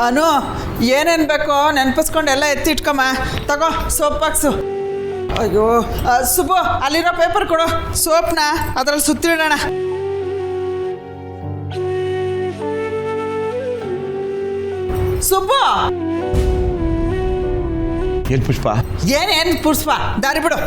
ಅನು ಏನೇನು ಬೇಕೋ ನೆನಪಿಸ್ಕೊಂಡು ಎಲ್ಲ ಎತ್ತಿಟ್ಕಮ್ಮ. ತಗೋ ಸೋಪ್ ಬಾಕ್ಸು. ಅಯ್ಯೋ ಸುಬ್ಬು ಅಲ್ಲಿರೋ ಪೇಪರ್ ಕೊಡು, ಸೋಪ್ನ ಅದರಲ್ಲಿ ಸುತ್ತಿಡೋಣ. ಸುಬ್ಬು ಏನು ಪುಷ್ಪ? ಏನೇನು ಪುಷ್ಪ, ದಾರಿ ಬಿಡು.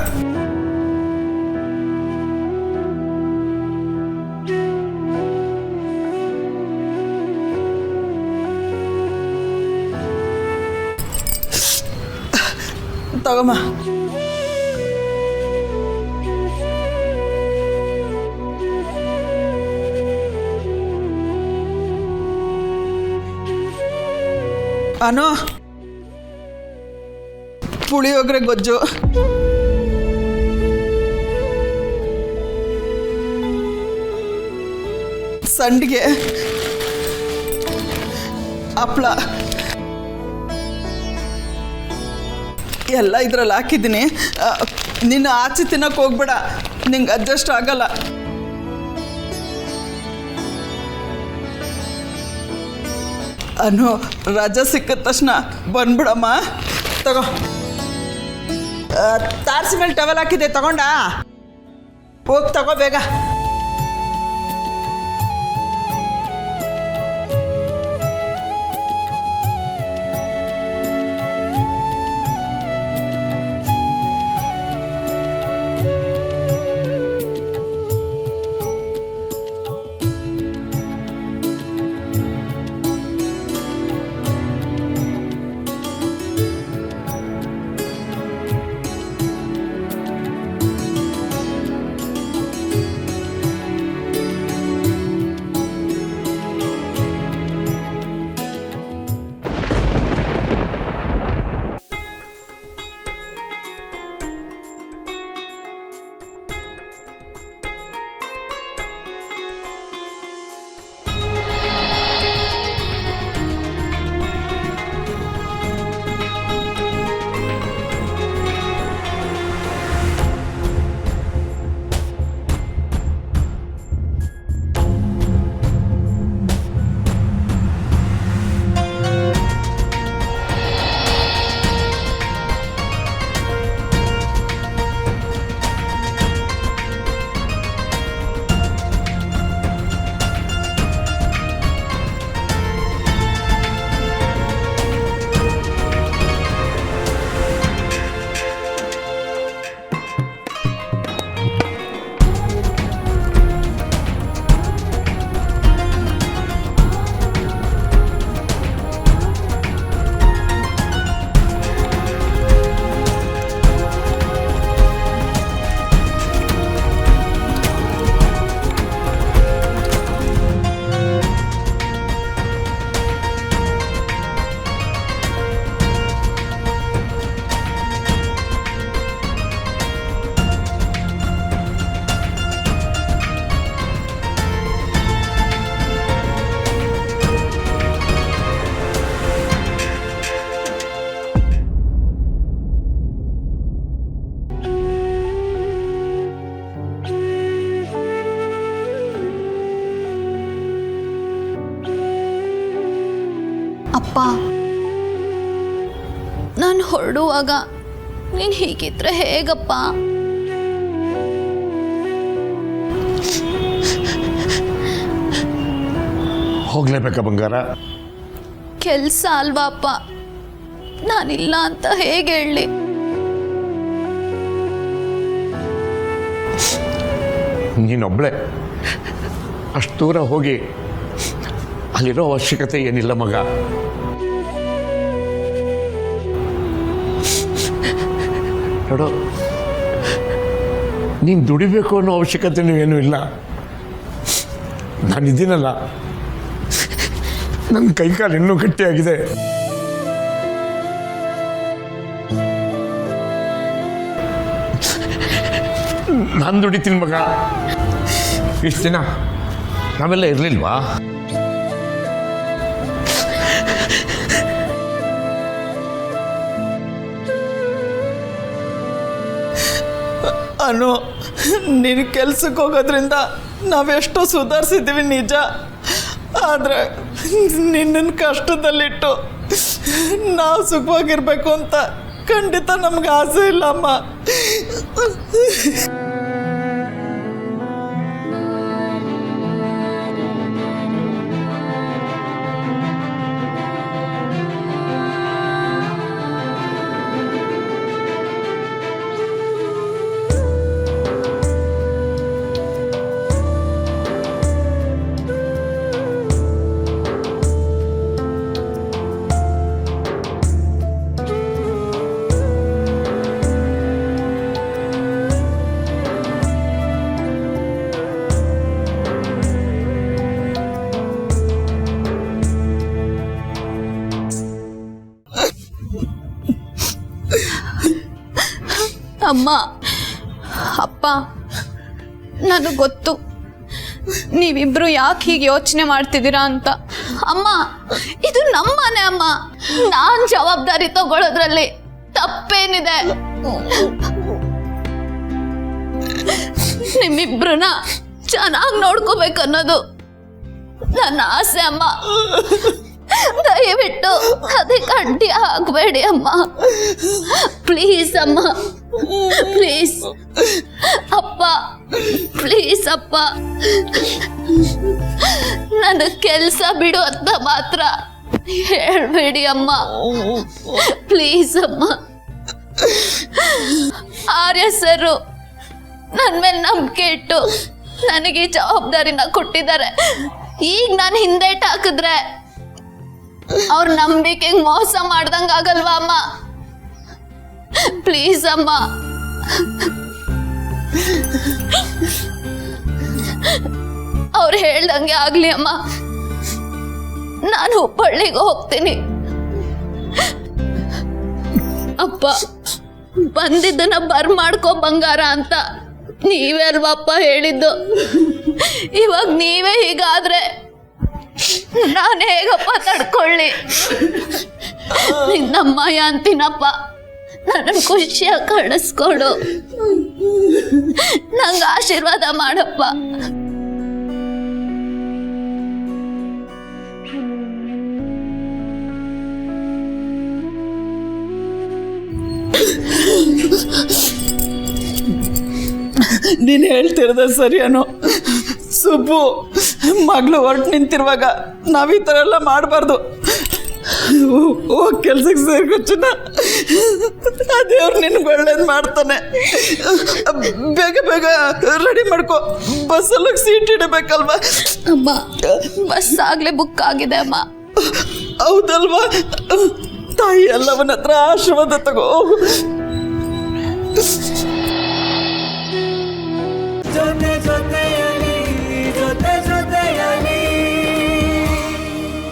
ತಗೊಮ್ಮ. ಅನು ಪುಳಿಯೋಗರೆ ಗೊಜ್ಜು. ಸಂಡಿಗೆ, ಹಪ್ಳ ಎಲ್ಲ ಇದ್ರಲ್ಲಿ ಹಾಕಿದ್ದೀನಿ. ನೀನು ಆಚೆ ತಿನ್ನೋಕೆ ಹೋಗ್ಬೇಡ, ನಿಂಗೆ ಅಡ್ಜಸ್ಟ್ ಆಗಲ್ಲ. ಅನು ರಜಾ ಸಿಕ್ಕಿದ ತಕ್ಷಣ ಬಂದ್ಬಿಡಮ್ಮ. ತಗೋ, ತಾರಸಿ ಮೇಲೆ ಟವಲ್ ಹಾಕಿದೆ, ತಗೊಂಡ ಹೋಗಿ ತಗೋ ಬೇಗ. ಅಪ್ಪ, ನಾನು ಹೊರಡುವಾಗ ನೀನು ಹೀಗಿದ್ರೆ ಹೇಗಪ್ಪ? ಹೋಗ್ಲೇಬೇಕಾ ಬಂಗಾರ? ಕೆಲಸ ಅಲ್ವಾ ಅಪ್ಪ, ನಾನಿಲ್ಲ ಅಂತ ಹೇಗೆ ಹೇಳಲಿ? ನೀನೊಬ್ಳೆ ಅಷ್ಟು ದೂರ ಹೋಗಿ ಅಲ್ಲಿರೋ ಅವಶ್ಯಕತೆ ಏನಿಲ್ಲ ಮಗ. ನೋಡು, ನೀನು ದುಡಿಬೇಕು ಅನ್ನೋ ಅವಶ್ಯಕತೆನೂ ಏನೂ ಇಲ್ಲ. ನಾನಿದ್ದೀನಲ್ಲ, ನನ್ನ ಕೈಕಾಲು ಇನ್ನೂ ಗಟ್ಟಿಯಾಗಿದೆ. ನಾನು ದುಡಿತೀನಿ ಮಗ. ಇಷ್ಟು ದಿನ ನಾವೆಲ್ಲ ಇರಲಿಲ್ವಾ? ಅನು, ನೀನು ಕೆಲ್ಸಕ್ಕೆ ಹೋಗೋದ್ರಿಂದ ನಾವೆಷ್ಟೋ ಸುಧಾರಿಸಿದ್ದೀವಿ ನಿಜ. ಆದರೆ ನಿನ್ನನ್ನು ಕಷ್ಟದಲ್ಲಿಟ್ಟು ನಾವು ಸುಖವಾಗಿರ್ಬೇಕು ಅಂತ ಖಂಡಿತ ನಮ್ಗೆ ಆಸೆ ಇಲ್ಲ ಅಮ್ಮ. ಅಮ್ಮ, ಅಪ್ಪ, ನನಗೆ ಗೊತ್ತು ನೀವಿಬ್ರು ಯಾಕೆ ಹೀಗೆ ಯೋಚನೆ ಮಾಡ್ತಿದ್ದೀರಾ ಅಂತ. ಅಮ್ಮ, ಇದು ನಮ್ಮನೆ ಅಮ್ಮ. ನಾನು ಜವಾಬ್ದಾರಿ ತಗೊಳ್ಳೋದ್ರಲ್ಲಿ ತಪ್ಪೇನಿದೆ? ನಿಮ್ಮಿಬ್ರನ್ನ ಚೆನ್ನಾಗಿ ನೋಡ್ಕೋಬೇಕನ್ನೋದು ನನ್ನ ಆಸೆ ಅಮ್ಮ. ದಯವಿಟ್ಟು ಅದಕ್ಕೆ ಅಡ್ಡಿ ಆಗಬೇಡಿ ಅಮ್ಮ. ಪ್ಲೀಸ್ ಅಮ್ಮ, ಪ್ಲೀಸ್ ಅಪ್ಪ, ಪ್ಲೀಸ್ ಅಪ್ಪ. ನನ್ನ ಕೆಲಸ ಬಿಡು ಅಂತ ಮಾತ್ರ ಹೇಳ್ಬೇಡಿ ಅಮ್ಮ. ಪ್ಲೀಸ್ ಅಮ್ಮ. ಆರ್ಯ ಸರು ನನ್ನ ಮೇಲೆ ನಂಬಿಕೆ ಇಟ್ಟು ನನಗೆ ಈ ಜವಾಬ್ದಾರಿನ ಕೊಟ್ಟಿದ್ದಾರೆ. ಈಗ ನಾನು ಹಿಂದೇಟ್ ಹಾಕಿದ್ರೆ ಅವ್ರ ನಂಬಿಕೆಗೆ ಮೋಸ ಮಾಡ್ದಂಗ ಆಗಲ್ವಾ ಅಮ್ಮ? ಪ್ಲೀಸ್ ಅಮ್ಮ. ಅವ್ರು ಹೇಳ್ದಂಗೆ ಆಗ್ಲಿ ಅಮ್ಮ. ನಾನು ಹುಬ್ಬಳ್ಳಿಗೆ ಹೋಗ್ತೀನಿ. ಅಪ್ಪ, ಬಂದಿದ್ದನ್ನ ಮಾಡ್ಕೋ ಬಂಗಾರ ಅಂತ ನೀವೇ ಅಲ್ವಪ್ಪ ಹೇಳಿದ್ದು. ಇವಾಗ ನೀವೇ ಹೀಗಾದ್ರೆ ನಾನು ಹೇಗಪ್ಪ ತಡ್ಕೊಳ್ಳಿ? ನಿನ್ನಮ್ಮಯ್ಯ ಅಂತೀನಪ್ಪ. ನನ್ನ ಖುಷಿಯಾಗಿ ಕಳಿಸ್ಕೊಡು. ನಂಗೆ ಆಶೀರ್ವಾದ ಮಾಡಪ್ಪ. ನೀನು ಹೇಳ್ತಿರೋದ ಸರಿಯೇನೋ? ಸುಬ್ಬು ಮಗಳು ಹೊರಟು ನಿಂತಿರುವಾಗ ನಾವು ಈ ಥರ ಎಲ್ಲ ಮಾಡಬಾರ್ದು. ಹೋಗಿ ಕೆಲ್ಸಕ್ಕೆ ಸೇರ್ಕೊಚ್ಚನ, ದೇವ್ರು ನಿನ್ಗೆ ಒಳ್ಳೇದು ಮಾಡ್ತಾನೆ. ಬೇಗ ಬೇಗ ರೆಡಿ ಮಾಡ್ಕೊ, ಬಸ್ಸಲ್ಲಿ ಸೀಟ್ ಇಡಬೇಕಲ್ವಾ? ಅಮ್ಮ, ಬಸ್ ಆಗ್ಲೇ ಬುಕ್ ಆಗಿದೆ ಅಮ್ಮ. ಹೌದಲ್ವಾ? ತಾಯಿ ಎಲ್ಲವನ ಹತ್ರ ಆಶೀರ್ವಾದ ತಗೋ.